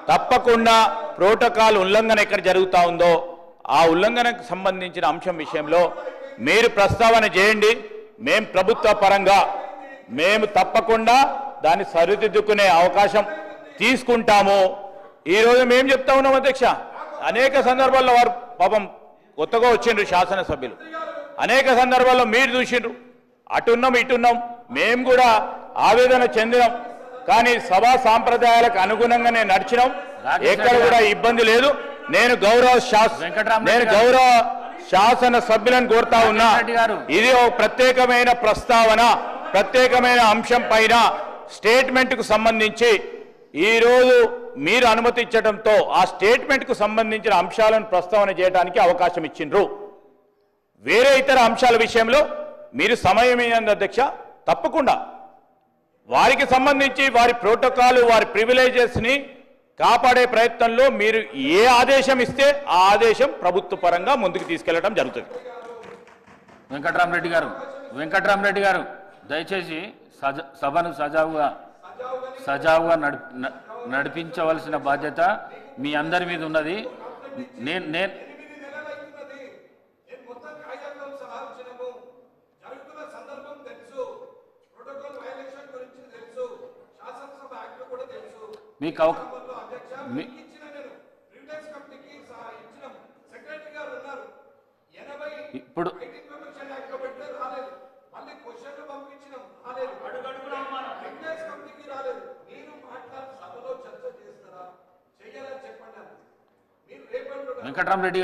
తప్పకుండా ప్రోటోకాల్ ఉల్లంఘన ఎక్కడ జరుగుతూ ఉందో ఆ ఉల్లంఘనకు సంబంధించిన అంశం విషయంలో మీరు ప్రస్తావన చేయండి. మేము ప్రభుత్వ పరంగా మేము తప్పకుండా దాన్ని సరిదిద్దుకునే అవకాశం తీసుకుంటాము. ఈరోజు మేము చెప్తా ఉన్నాం అధ్యక్ష, అనేక సందర్భాల్లో వారు పాపం కొత్తగా వచ్చిండ్రు శాసనసభ్యులు, అనేక సందర్భాల్లో మీరు చూసిండ్రు, అటున్నాం ఇటున్నాం, మేము కూడా ఆవేదన చెందినాం. కానీ సభా సాంప్రదాయాలకు అనుగుణంగానే నడిచినాం, ఎక్కడ కూడా ఇబ్బంది లేదు. నేను గౌరవ శాసన సభ్యులను కోరుతా ఉన్నా, ఇది ఒక ప్రత్యేకమైన ప్రస్తావన, ప్రత్యేకమైన అంశం పైన స్టేట్మెంట్కు సంబంధించి ఈరోజు మీరు అనుమతించడంతో ఆ స్టేట్మెంట్కు సంబంధించిన అంశాలను ప్రస్తావన చేయడానికి అవకాశం ఇచ్చిండ్రు. వేరే ఇతర అంశాల విషయంలో మీరు సమయం ఇవ్వండి అధ్యక్ష. తప్పకుండా వారికి సంబంధించి వారి ప్రోటోకాల్, వారి ప్రివిలేజెస్ని కాపాడే ప్రయత్నంలో మీరు ఏ ఆదేశం ఇస్తే ఆ ఆదేశం ప్రభుత్వ పరంగా ముందుకు తీసుకెళ్లడం జరుగుతుంది. వెంకట్రామరెడ్డి గారు దయచేసి సభను సజావుగా నడిపించవలసిన బాధ్యత మీ అందరి మీద ఉన్నది. నేను మీకు ఇప్పుడు వెంకట్రామరెడ్డి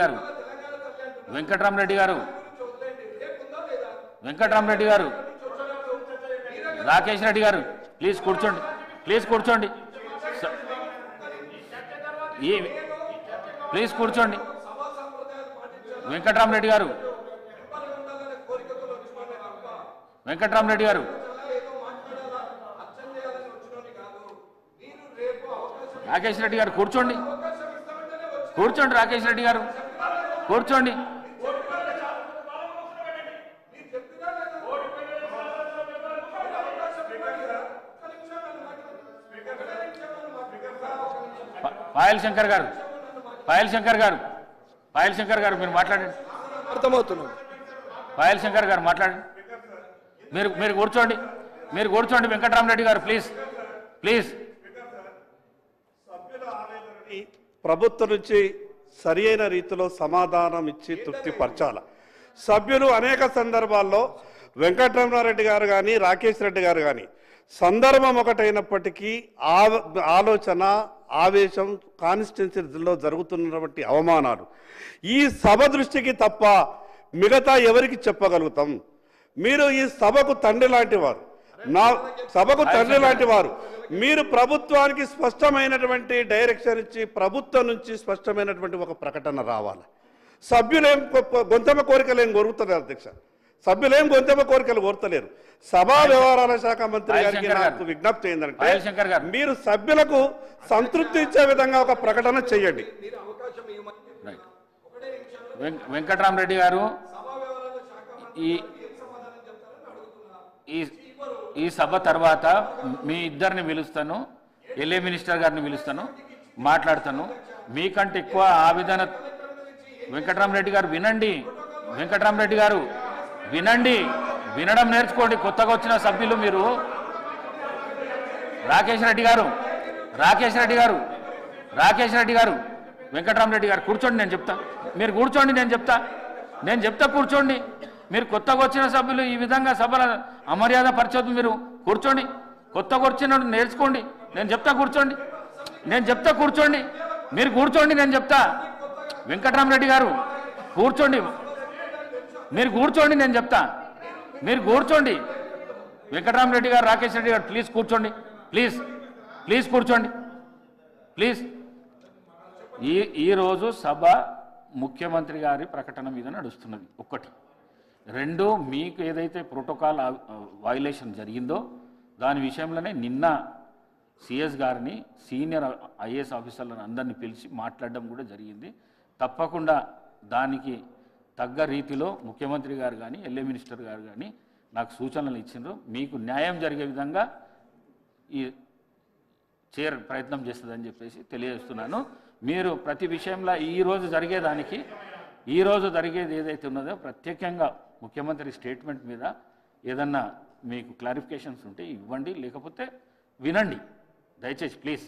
గారు రాకేష్ రెడ్డి గారు ప్లీజ్ కూర్చోండి ప్లీజ్ కూర్చోండి. వెంకట్రామరెడ్డి గారు రాకేష్ రెడ్డి గారు కూర్చోండి. రాకేష్ రెడ్డి గారు కూర్చోండి. పాయల్ శంకర్ గారు మీరు మాట్లాడండి. అర్థమవుతున్నాం. పాయల్ శంకర్ గారు మాట్లాడండి. మీరు కూర్చోండి. వెంకట్రామరెడ్డి గారు ప్లీజ్. ప్రభుత్వం నుంచి సరి అయిన రీతిలో సమాధానం ఇచ్చి తృప్తిపరచాల. సభ్యులు అనేక సందర్భాల్లో వెంకటరమణారెడ్డి గారు కానీ రాకేష్ రెడ్డి గారు కానీ సందర్భం ఒకటైనప్పటికీ ఆలోచన ఆవేశం కాన్స్టిట్యున్సీలో జరుగుతున్నటువంటి అవమానాలు ఈ సభ దృష్టికి తప్ప మిగతా ఎవరికి చెప్పగలుగుతాం? మీరు ఈ సభకు తండ్రి లాంటి వారు, మీరు ప్రభుత్వానికి స్పష్టమైనటువంటి డైరెక్షన్ ఇచ్చి ప్రభుత్వం నుంచి స్పష్టమైనటువంటి ఒక ప్రకటన రావాలి. సభ్యులేం గొంతెమ్మ కోరికలు ఏం కోరుతున్నారు అధ్యక్ష, సభ్యులేం గొంతెమ్మ కోరికలు కోరతలేరు. సభా వ్యవహారాల శాఖ మంత్రి గారికి నాకు విజ్ఞప్తి ఏంటంటే మీరు సభ్యులకు సంతృప్తి ఇచ్చే విధంగా ఒక ప్రకటన చేయండి. వెంకట్రామరెడ్డి గారు ఈ సభ తర్వాత మీ ఇద్దరిని పిలుస్తాను, ఎల్ఏ మినిస్టర్ గారిని పిలుస్తాను, మాట్లాడతాను. మీకంటే ఎక్కువ ఆవేదన వెంకట్రామరెడ్డి గారు వినండి, వినడం నేర్చుకోండి. కొత్తగా వచ్చిన సభ్యులు మీరు. రాకేష్ రెడ్డి గారు వెంకట్రామరెడ్డి గారు కూర్చోండి, నేను చెప్తా. మీరు కూర్చోండి, నేను చెప్తా కూర్చోండి. మీరు కొత్తగా వచ్చిన సభ్యులు ఈ విధంగా సభల అమర్యాద పరిచొద్దు. మీరు కూర్చోండి, కొత్తగా వచ్చిన నేర్చుకోండి. నేను చెప్తా కూర్చోండి. మీరు కూర్చోండి, నేను చెప్తా. వెంకట్రామరెడ్డి గారు కూర్చోండి. మీరు కూర్చోండి, నేను చెప్తా. మీరు కూర్చోండి. వెంకట్రామరెడ్డి గారు, రాకేష్ రెడ్డి గారు ప్లీజ్ కూర్చోండి. ప్లీజ్ కూర్చోండి. ఈరోజు సభ ముఖ్యమంత్రి గారి ప్రకటన మీద నడుస్తున్నది. ఒకటి. రెండు, మీకు ఏదైతే ప్రోటోకాల్ వయలేషన్ జరిగిందో దాని విషయంలోనే నిన్న సిఎస్ గారిని, సీనియర్ ఐఏఎస్ ఆఫీసర్లను అందరినీ పిలిచి మాట్లాడడం కూడా జరిగింది. తప్పకుండా దానికి తగ్గ రీతిలో ముఖ్యమంత్రి గారు కానీ ఎల్ఏ మినిస్టర్ గారు కానీ నాకు సూచనలు ఇచ్చిండ్రు. మీకు న్యాయం జరిగే విధంగా ఈ చైర్ ప్రయత్నం చేస్తుందని చెప్పేసి తెలియజేస్తున్నాను. మీరు ప్రతి విషయంలో ఈ రోజు జరిగేది ఏదైతే ఉన్నదో ప్రత్యేకంగా ముఖ్యమంత్రి స్టేట్మెంట్ మీద ఏదన్నా మీకు క్లారిఫికేషన్స్ ఉంటే ఇవ్వండి, లేకపోతే వినండి దయచేసి ప్లీజ్.